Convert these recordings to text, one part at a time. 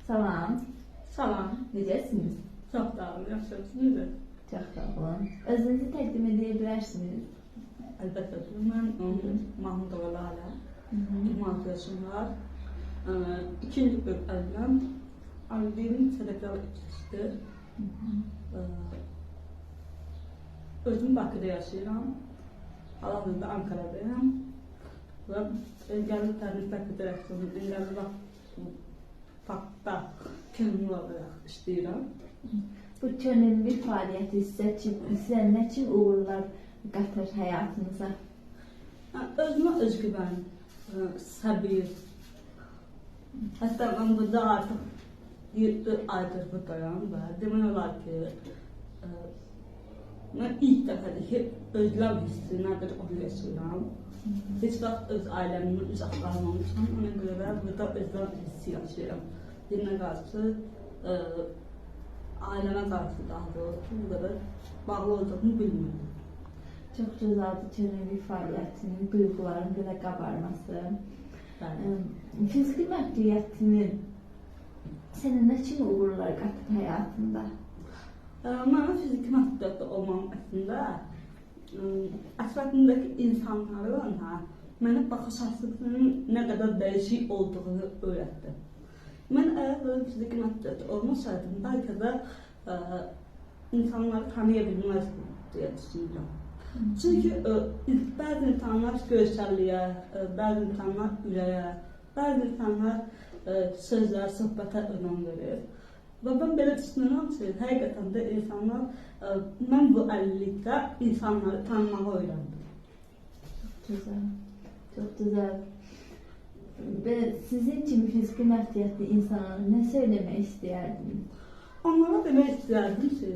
Salam, Salam, necəsiniz? çox sağ olun, yaxşısınız. Çox sağ olun. Özünüzü təqdim edə bilərsiniz? Əlbəttə, mən Mahmudova Lalə, 26 yaşım var. İkinci bir evləm, ailemin sədəqəli ikisidir. Özüm Bakıda yaşayıram, hal-hazırda Ankaradayım. Və Gənclər Təhlükəsizlik Federasyonu İnqilab Faktda könüllü olaraq işləyirəm. Bu könüllü fəaliyyəti sizə nə kimi uğurlar qatır həyatınıza? Özümə özgüvən, səbir. Hətta mən burada artıq 7 aydır buradayım və demək olar ki, mən ilk dəfədir ki, özləm hissi nədir onu yaşayıram. Heç vaxt öz ailəmdən uzaq qalmamışam, ona görə də burada özləm hissi yaşayıram. Dinə qarşı, ailəmə qarşı daha doğrusu bu qədər bağlı olduğunu bilmirdim. Çox gözəldir könüllü fəaliyyətinin, duyğuların belə qabarması. Fiziki məhdəniyyətinin sənə nə kimi uğurlar qatır həyatında? Mənə fiziki məhdəniyyətli olmam əslində ətrafımdakı insanların mənə baxış açısının nə qədər dəyişik olduğunu öyrətdi. Mən əgər fiziki məhdəniyyətli olmasaydım, bəlkə də insanları tanıya bilməzdim deyə düşünürəm. Çünki bəzi insanlar görsəlliyə, bəzi insanlar ürəyə, bəzi insanlar sözlər, söhbətə önəm verir. Və mən belə düşünürəm ki, həqiqətən də insanlar, mən bu 50-likdə insanları tanımağı öyrəndim. Çox gözəl, çox gözəl. Və sizin kimi fiziki məhdəniyyətli insanlara nə söyləmək istəyərdiniz? Onlara demək istəyərdim ki,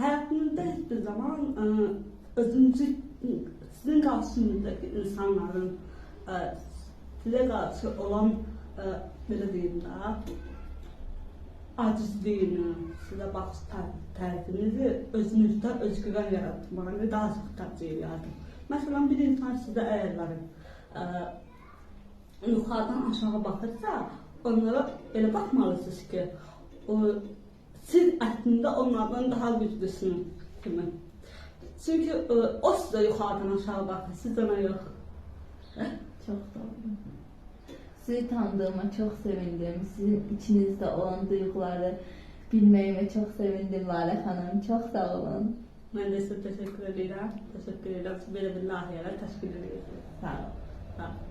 həyatınızda heç bir zaman özünüzü, sizin qarşınızdakı insanların sizə qarşı olan, belə deyim də, acizliyini, sizə baxış tərifinizi özünüzdə özgüvən yaratmağı daha çox tərcih edirdim. Məsələn, bir insan sizə əgər yuxarıdan aşağı baxırsa, onlara elə baxmalısınız ki, siz əslində onlardan daha güclüsünüz kimi. Çünki o sizə yuxarıdan aşağı baxır, siz ona yox. Çox doğru. Sizi tanıdığıma çox sevindim. Sizin içinizdə olan duyğuları bilməyimə çox sevindim Lalə xanım. Çox sağ olun. Mən də sizə təşəkkür edirəm. Təşəkkür edirəm. Belə bir layihələr təşkil edirsiniz. Sağ olun. Sağ olun.